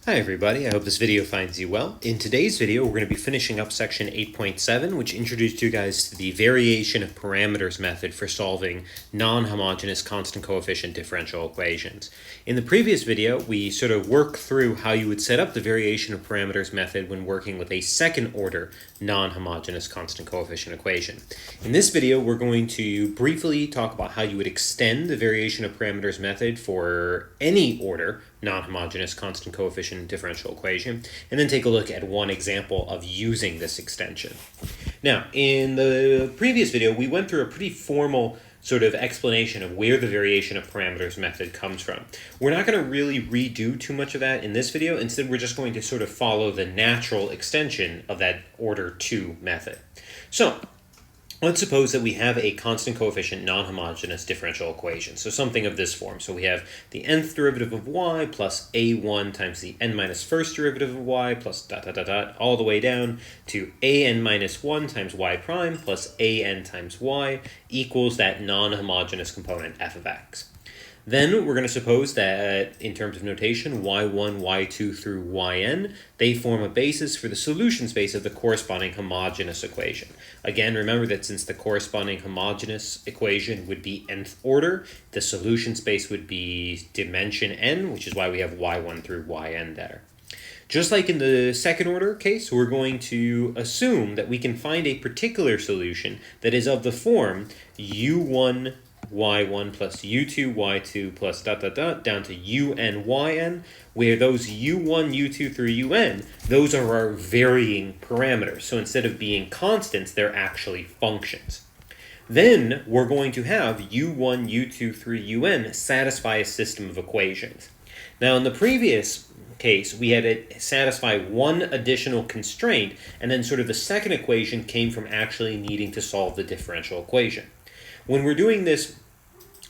Hi everybody, I hope this video finds you well. In today's video, we're going to be finishing up section 8.7, which introduced you guys to the variation of parameters method for solving non-homogeneous constant coefficient differential equations. In the previous video, we sort of worked through how you would set up the variation of parameters method when working with a second order non-homogeneous constant coefficient equation. In this video, we're going to briefly talk about how you would extend the variation of parameters method for any order non-homogeneous constant coefficient differential equation, and then take a look at one example of using this extension. Now, in the previous video, we went through a pretty formal sort of explanation of where the variation of parameters method comes from. We're not going to really redo too much of that in this video. Instead, we're just going to sort of follow the natural extension of that order 2 method. So, let's suppose that we have a constant coefficient non-homogeneous differential equation, so something of this form. So we have the nth derivative of y plus a1 times the n minus first derivative of y plus dot dot dot dot all the way down to an minus 1 times y prime plus an times y equals that non-homogeneous component f of x. Then we're going to suppose that, in terms of notation, y1, y2 through yn, they form a basis for the solution space of the corresponding homogeneous equation. Again, remember that since the corresponding homogeneous equation would be nth order, the solution space would be dimension n, which is why we have y1 through yn there. Just like in the second order case, we're going to assume that we can find a particular solution that is of the form u1 y1 plus u2 y2 plus dot dot dot down to un yn, where those u1 u2 through un, those are our varying parameters. So instead of being constants, they're actually functions. Then we're going to have u1 u2 through un satisfy a system of equations. Now in the previous case, we had to satisfy one additional constraint, and then sort of the second equation came from actually needing to solve the differential equation. When we're doing this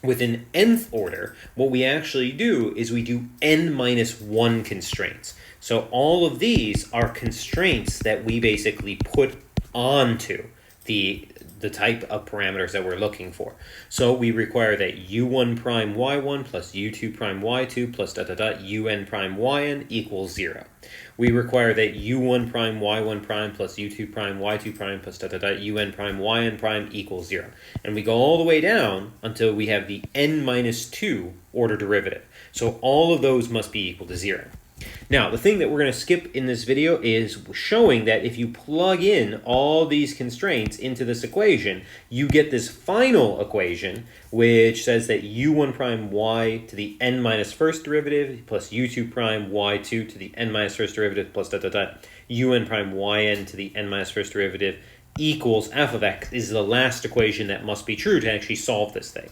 with an nth order, what we actually do is we do n minus 1 constraints. So all of these are constraints that we basically put onto the type of parameters that we're looking for. So we require that u1 prime y1 plus u2 prime y2 plus dot dot dot un prime yn equals 0. We require that u1 prime y1 prime plus u2 prime y2 prime plus dot dot dot un prime yn prime equals 0. And we go all the way down until we have the n minus 2 order derivative. So all of those must be equal to 0. Now, the thing that we're going to skip in this video is showing that if you plug in all these constraints into this equation, you get this final equation, which says that u1 prime y to the n minus first derivative plus u2 prime y2 to the n minus first derivative plus dot dot dot un prime yn to the n minus first derivative equals f of x is the last equation that must be true to actually solve this thing.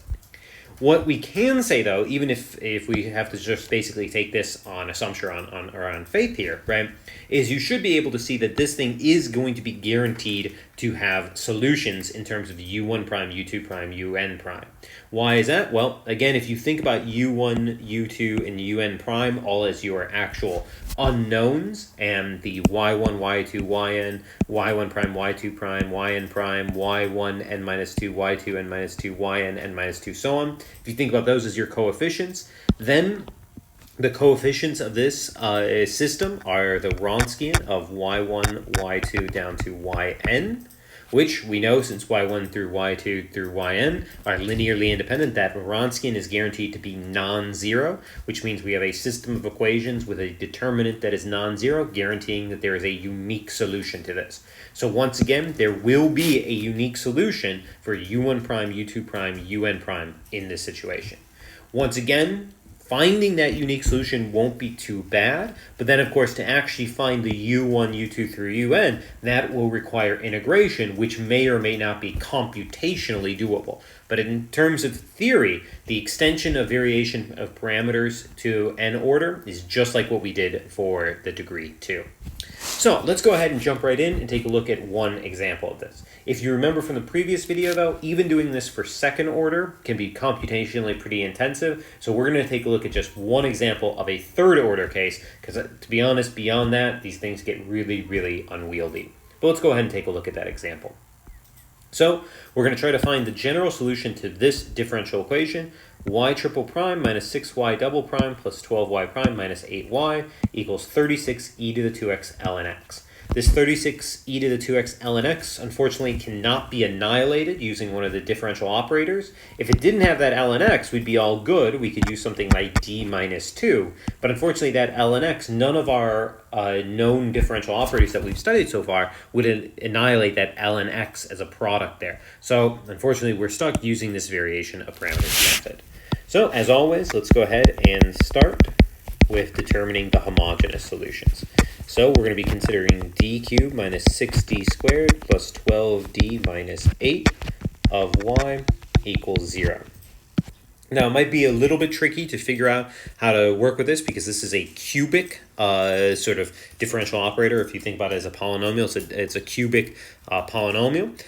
What we can say, though, even if we have to just basically take this on assumption or on faith here, right, is you should be able to see that this thing is going to be guaranteed to have solutions in terms of u1 prime, u2 prime, un prime. Why is that? Well, again, if you think about u1, u2, and un prime all as your actual unknowns, and the y1, y2, yn, y1 prime, y2 prime, yn prime, y1, n minus 2, y2, n minus 2, yn, n minus 2, so on. If you think about those as your coefficients, then the coefficients of this system are the Wronskian of y1, y2 down to yn, which we know since y1 through y2 through yn are linearly independent, that Wronskian is guaranteed to be non-zero, which means we have a system of equations with a determinant that is non-zero, guaranteeing that there is a unique solution to this. So once again, there will be a unique solution for u1 prime, u2 prime, un prime in this situation. Once again, finding that unique solution won't be too bad, but then of course to actually find the u1, u2 through un, that will require integration, which may or may not be computationally doable. But in terms of theory, the extension of variation of parameters to n order is just like what we did for the degree 2. So let's go ahead and jump right in and take a look at one example of this. If you remember from the previous video, though, even doing this for second order can be computationally pretty intensive. So we're going to take a look at just one example of a third order case, because to be honest, beyond that, these things get really, really unwieldy. But let's go ahead and take a look at that example. So we're going to try to find the general solution to this differential equation. Y triple prime minus 6y double prime plus 12y prime minus 8y equals 36e to the 2x ln x. This 36e to the 2x ln x unfortunately cannot be annihilated using one of the differential operators. If it didn't have that ln x, we'd be all good. We could use something like d minus 2. But unfortunately, that ln x, none of our known differential operators that we've studied so far would annihilate that ln x as a product there. So unfortunately, we're stuck using this variation of parameters method. So as always, let's go ahead and start with determining the homogeneous solutions. So we're going to be considering d cubed minus 6d squared plus 12d minus 8 of y equals 0. Now, it might be a little bit tricky to figure out how to work with this because this is a cubic sort of differential operator. If you think about it as a polynomial, it's a cubic polynomial.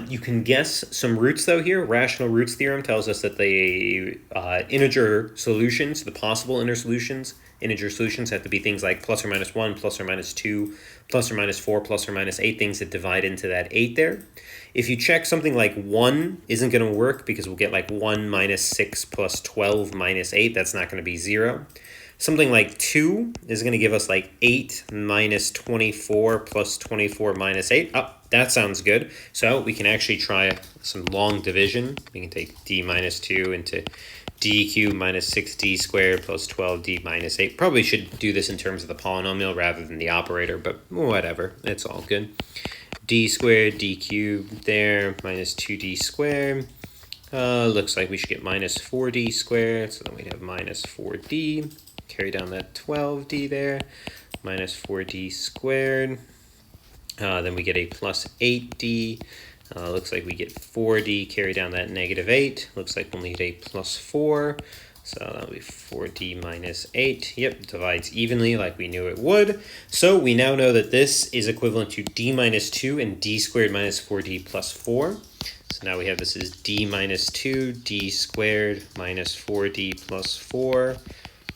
You can guess some roots, though, here. Rational roots theorem tells us that the integer solutions, the possible integer solutions have to be things like plus or minus 1, plus or minus 2, plus or minus 4, plus or minus 8, things that divide into that 8 there. If you check something like 1 isn't going to work because we'll get like 1 minus 6 plus 12 minus 8. That's not going to be 0. Something like 2 is going to give us like 8 minus 24 plus 24 minus 8. Oh, that sounds good. So we can actually try some long division. We can take d minus 2 into d cubed minus 6d squared plus 12d minus 8. Probably should do this in terms of the polynomial rather than the operator, but whatever. It's all good. D squared, d cubed there, minus 2d squared. Looks like we should get minus 4d squared, so then we'd have minus 4d. Carry down that 12d there, minus 4d squared. Then we get a plus 8d. Looks like we get 4d, carry down that negative 8. Looks like we'll need a plus 4. So that'll be 4d minus 8. Yep, divides evenly like we knew it would. So we now know that this is equivalent to d minus 2 and d squared minus 4d plus 4. So now we have this as d minus 2, d squared minus 4d plus 4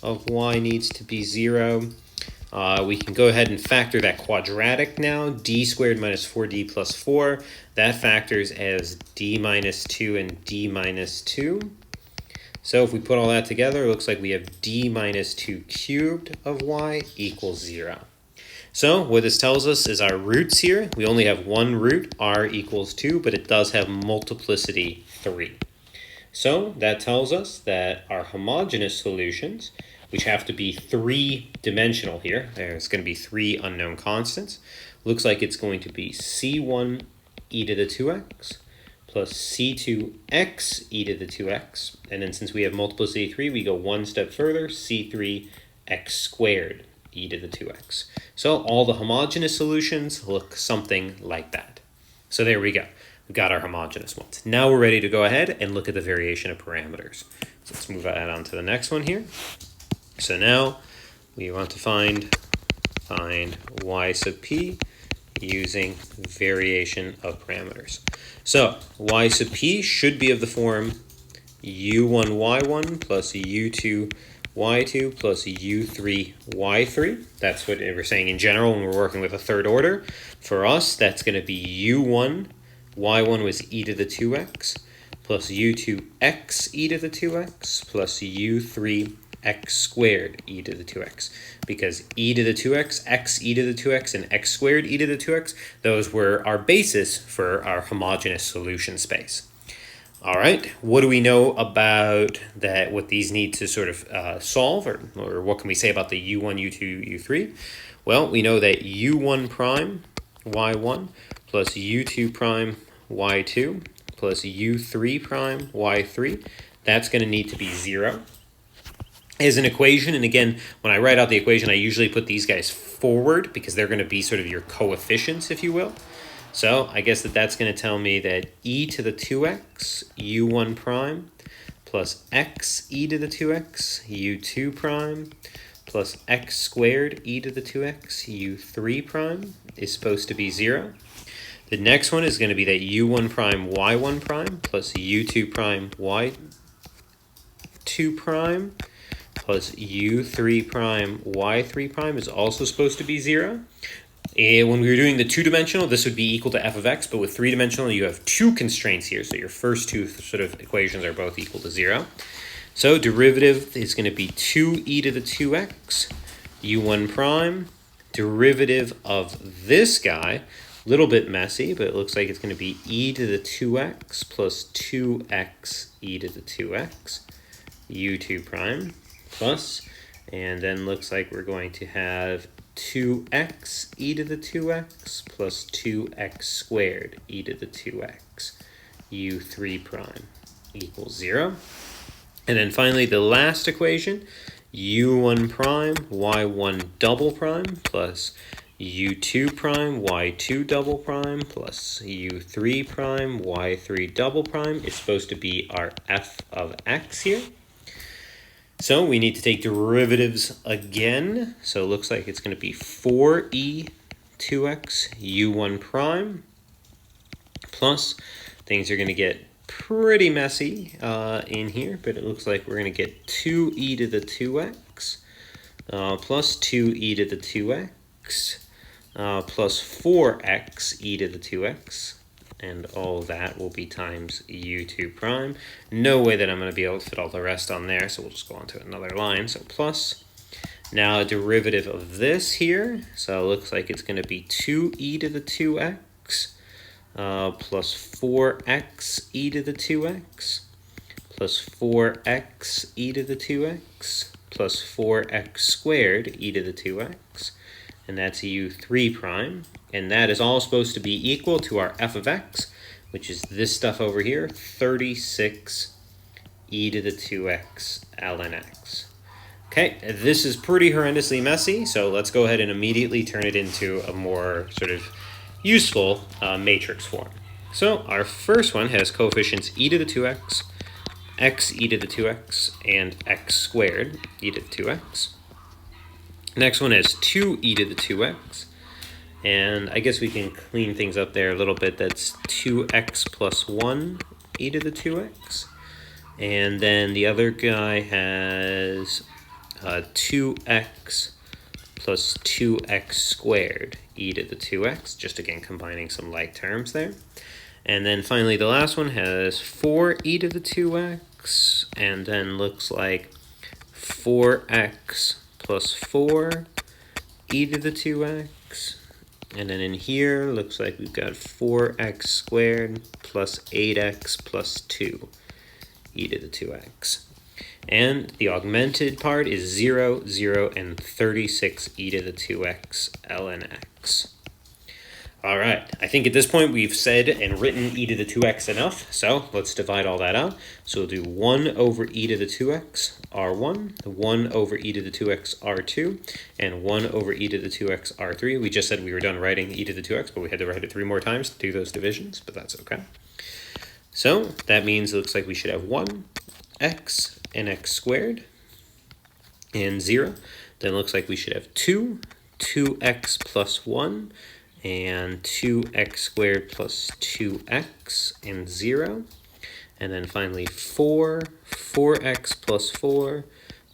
of y needs to be 0. We can go ahead and factor that quadratic now. D squared minus 4d plus 4. That factors as d minus 2 and d minus 2. So if we put all that together, it looks like we have d minus 2 cubed of y equals 0. So what this tells us is our roots here. We only have one root, r equals 2, but it does have multiplicity 3. So that tells us that our homogeneous solutions, which have to be 3-dimensional here, there's going to be 3 unknown constants, looks like it's going to be c1 e to the 2x plus c2x e to the 2x. And then since we have multiplicity 3, we go one step further, c3x squared e to the 2x. So all the homogeneous solutions look something like that. So there we go. We've got our homogeneous ones. Now we're ready to go ahead and look at the variation of parameters. So let's move that on to the next one here. So now we want to find y sub p using variation of parameters. So y sub p should be of the form u1y1 plus u2y2 plus u3y3. That's what we're saying in general when we're working with a third order. For us, that's going to be u1, y1 was e to the 2x, plus u2x e to the 2x, plus u3 x squared e to the 2x, because e to the 2x, x e to the 2x, and x squared e to the 2x, those were our basis for our homogeneous solution space. All right, what do we know about that? What these need to sort of solve, or what can we say about the u1, u2, u3? Well, we know that u1 prime y1 plus u2 prime y2 plus u3 prime y3, that's going to need to be 0. As an equation, and again, when I write out the equation, I usually put these guys forward because they're going to be sort of your coefficients, if you will. So I guess that's going to tell me that e to the 2x, u1 prime, plus x e to the 2x, u2 prime, plus x squared e to the 2x, u3 prime is supposed to be 0. The next one is going to be that u1 prime, y1 prime, plus u2 prime, y2 prime, plus u3 prime, y3 prime is also supposed to be 0. And when we were doing the two-dimensional, this would be equal to f of x, but with three-dimensional, you have two constraints here, so your first two sort of equations are both equal to 0. So derivative is going to be 2e to the 2x, u1 prime. Derivative of this guy, a little bit messy, but it looks like it's going to be e to the 2x plus 2x e to the 2x, u2 prime, plus, and then looks like we're going to have 2x e to the 2x plus 2x squared e to the 2x, u3 prime equals 0. And then finally the last equation, u1 prime y1 double prime plus u2 prime y2 double prime plus u3 prime y3 double prime is supposed to be our f of x here. So we need to take derivatives again. So it looks like it's going to be 4e 2x u1 prime plus, things are going to get pretty messy in here, but it looks like we're going to get 2e to the 2x plus 2e to the 2x plus 4x e to the 2x. And all that will be times u2 prime. No way that I'm going to be able to fit all the rest on there, so we'll just go on to another line. So plus, now a derivative of this here, so it looks like it's going to be 2e to the 2x plus 4x e to the 2x plus 4x e to the 2x plus 4x squared e to the 2x, and that's u3 prime. And that is all supposed to be equal to our f of x, which is this stuff over here, 36 e to the 2x ln x. Okay, this is pretty horrendously messy, so let's go ahead and immediately turn it into a more sort of useful matrix form. So our first one has coefficients e to the 2x, x e to the 2x, and x squared e to the 2x. Next one has 2e to the 2x. And I guess we can clean things up there a little bit. That's 2x plus 1 e to the 2x. And then the other guy has 2x plus 2x squared e to the 2x. Just again combining some like terms there. And then finally the last one has 4 e to the 2x. And then looks like 4x plus 4 e to the 2x. And then in here, looks like we've got 4x squared plus 8x plus 2 e to the 2x. And the augmented part is 0, 0, and 36 e to the 2x ln x. All right, I think at this point we've said and written e to the 2x enough, so let's divide all that out. So we'll do 1 over e to the 2x r1, 1 over e to the 2x r2, and 1 over e to the 2x r3. We just said we were done writing e to the 2x, but we had to write it 3 more times to do those divisions, but that's okay. So that means it looks like we should have 1, x, and x squared, and 0. Then it looks like we should have 2, 2x plus 1, and 2x squared plus 2x, and 0. And then finally 4, 4x plus 4,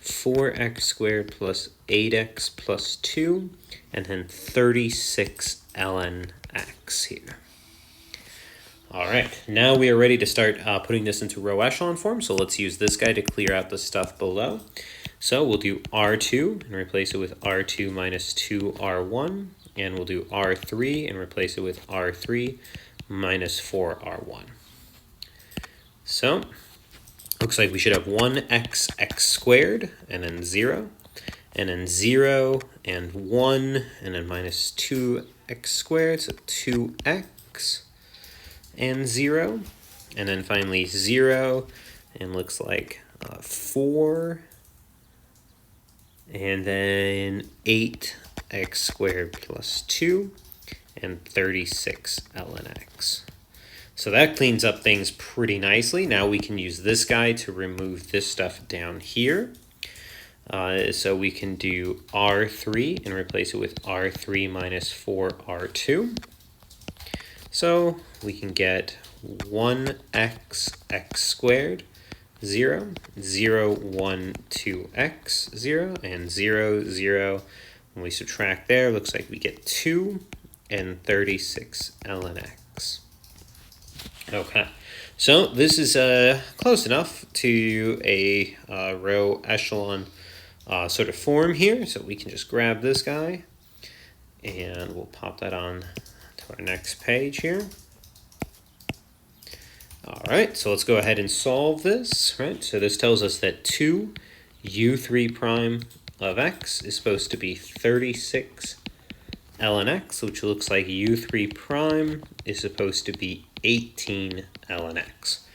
4x squared plus 8x plus 2, and then 36 ln x here. All right, now we are ready to start putting this into row echelon form, so let's use this guy to clear out the stuff below. So we'll do R2 and replace it with R2 minus 2R1, and we'll do R3 and replace it with R3 minus 4R1. So looks like we should have 1x x squared, and then 0, and then 0, and 1, and then minus 2x squared, so 2x, and 0, and then finally 0, and looks like 4, and then 8x squared plus 2, and 36 ln x. So that cleans up things pretty nicely. Now we can use this guy to remove this stuff down here. So we can do R3 and replace it with R3 minus 4R2. So we can get 1x x squared, 0, 0, 1, 2x, 0, and 0, 0, When we subtract there, looks like we get 2 and 36 ln x. Okay, so this is close enough to a row echelon sort of form here. So we can just grab this guy and we'll pop that on to our next page here. All right, so let's go ahead and solve this, right? So this tells us that 2u3 prime of x is supposed to be 36 ln x, which looks like u3 prime is supposed to be 18 ln x.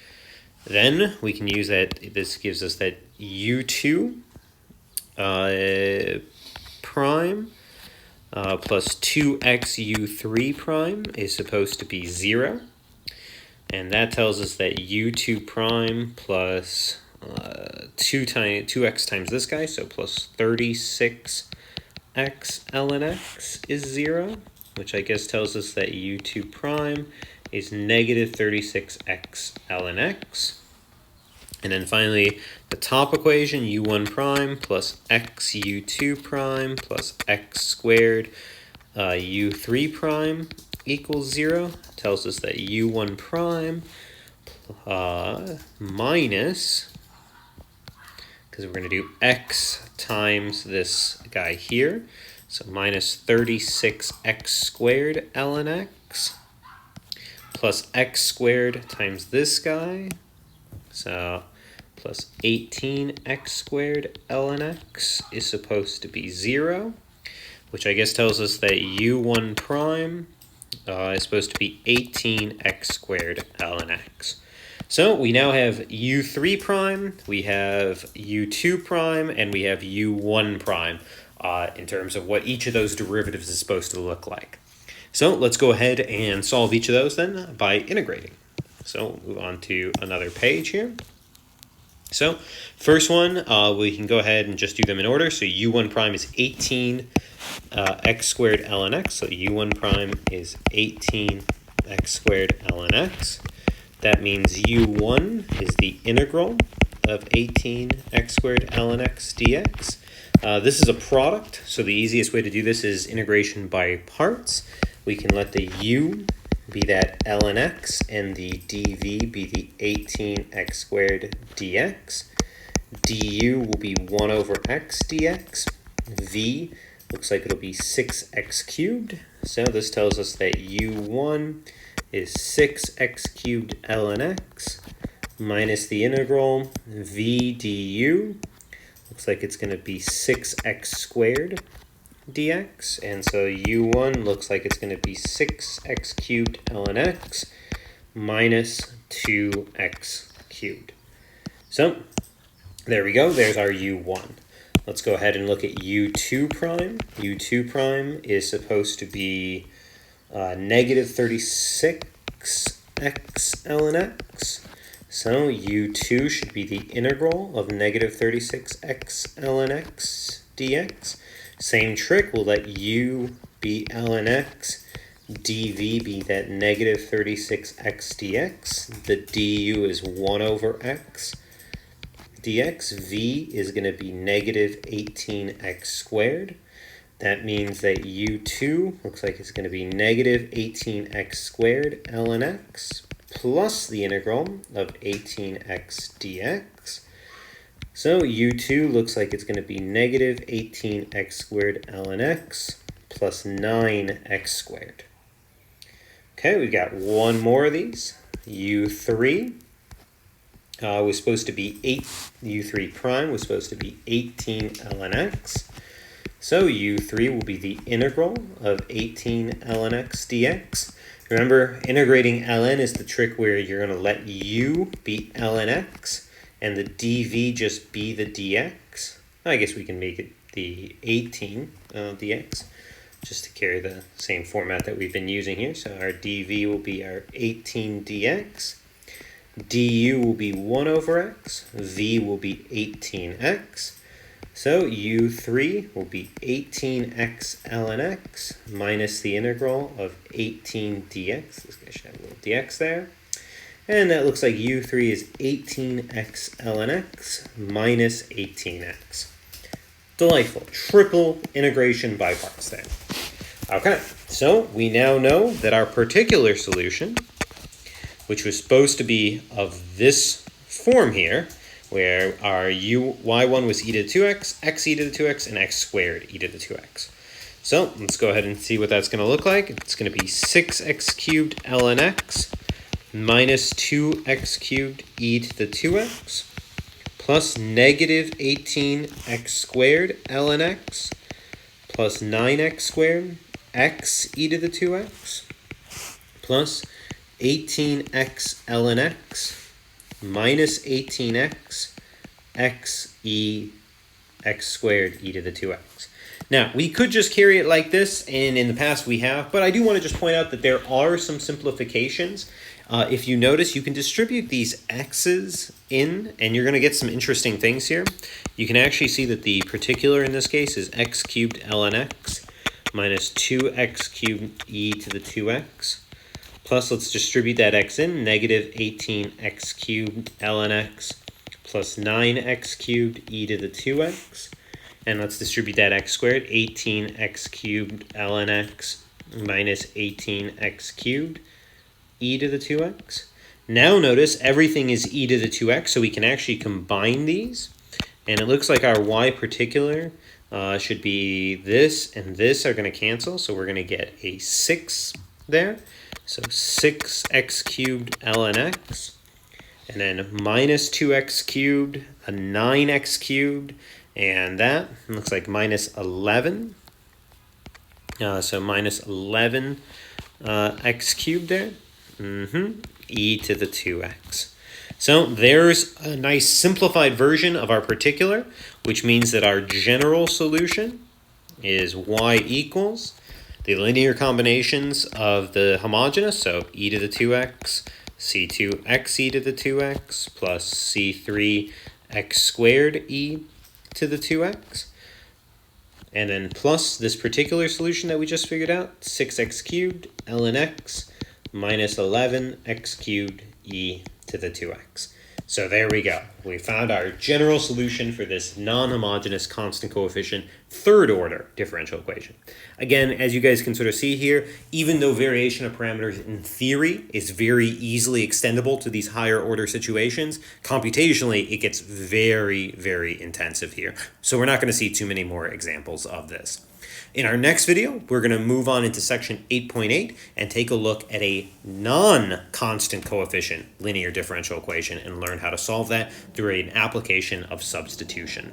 Then we can use that, this gives us that u2 prime plus 2x u3 prime is supposed to be 0. And that tells us that u2 prime plus 2x times this guy, so plus 36x ln x is 0, which I guess tells us that u2 prime is negative 36x ln x. And then finally, the top equation, u1 prime plus x u2 prime plus x squared u3 prime equals 0, tells us that u1 prime minus, because we're going to do x times this guy here, so minus 36x squared ln x plus x squared times this guy, so plus 18x squared ln x is supposed to be 0, which I guess tells us that u1 prime is supposed to be 18x squared ln x. So we now have u3 prime, we have u2 prime, and we have u1 prime in terms of what each of those derivatives is supposed to look like. So let's go ahead and solve each of those then by integrating. So we'll move on to another page here. So first one, we can go ahead and just do them in order. So u1 prime is 18 x squared ln x. So u1 prime is 18 x squared ln x. That means u1 is the integral of 18 x squared ln x dx. This is a product, so the easiest way to do this is integration by parts. We can let the u be that ln x and the dv be the 18x squared dx. du will be 1 over x dx. V looks like it'll be 6x cubed. So this tells us that u1 is 6x cubed ln x minus the integral v du. Looks like it's going to be 6x squared dx, and so u1 looks like it's going to be 6x cubed ln x minus 2x cubed. So there we go, there's our u1. Let's go ahead and look at u2 prime. u2 prime is supposed to be negative 36x ln x. So u2 should be the integral of negative 36x ln x dx. Same trick, we'll let u be ln x, dv be that negative 36x dx. The du is 1 over x dx. V is going to be negative 18x squared. That means that u2 looks like it's going to be negative 18x squared ln x plus the integral of 18x dx. So u2 looks like it's going to be negative 18x squared ln x plus 9x squared. Okay, we've got one more of these. u3 was supposed to be u3 prime was supposed to be 18 ln x. So u3 will be the integral of 18 ln x dx. Remember, integrating ln is the trick where you're going to let u be ln x and the dv just be the dx. I guess we can make it the 18 dx just to carry the same format that we've been using here. So our dv will be our 18 dx. du will be 1 over x. v will be 18x. So u3 will be 18x ln x minus the integral of 18 dx. This guy should have a little dx there. And that looks like u3 is 18x ln x minus 18x. Delightful. Triple integration by parts there. Okay, so we now know that our particular solution, which was supposed to be of this form here, where our y1 was e to the 2x, x e to the 2x, and x squared e to the 2x. So let's go ahead and see what that's going to look like. It's going to be 6x cubed ln x minus 2x cubed e to the 2x plus negative 18x squared ln x plus 9x squared x e to the 2x plus 18x ln x minus 18x x squared e to the 2x. Now, we could just carry it like this, and in the past we have, but I do want to just point out that there are some simplifications. If you notice, you can distribute these x's in, and you're going to get some interesting things here. You can actually see that the particular in this case is x cubed ln x minus 2x cubed e to the 2x. Plus, let's distribute that x in, negative 18x cubed ln x plus 9x cubed e to the 2x. And let's distribute that x squared, 18x cubed ln x minus 18x cubed e to the 2x. Now notice everything is e to the 2x, so we can actually combine these. And it looks like our y particular should be this and this are going to cancel, so we're going to get a 6 there. So 6x cubed ln x, and then minus 2x cubed, a 9x cubed, and that looks like minus 11. So minus 11 x cubed there, e to the 2x. So there's a nice simplified version of our particular, which means that our general solution is y equals the linear combinations of the homogeneous, so e to the 2x, c2x e to the 2x, plus c3x squared e to the 2x, and then plus this particular solution that we just figured out, 6x cubed ln x minus 11x cubed e to the 2x. So there we go. We found our general solution for this non-homogeneous constant coefficient third order differential equation. Again, as you guys can sort of see here, even though variation of parameters in theory is very easily extendable to these higher order situations, computationally it gets very, very intensive here. So we're not going to see too many more examples of this. In our next video, we're going to move on into section 8.8 and take a look at a non-constant coefficient linear differential equation and learn how to solve that through an application of substitution.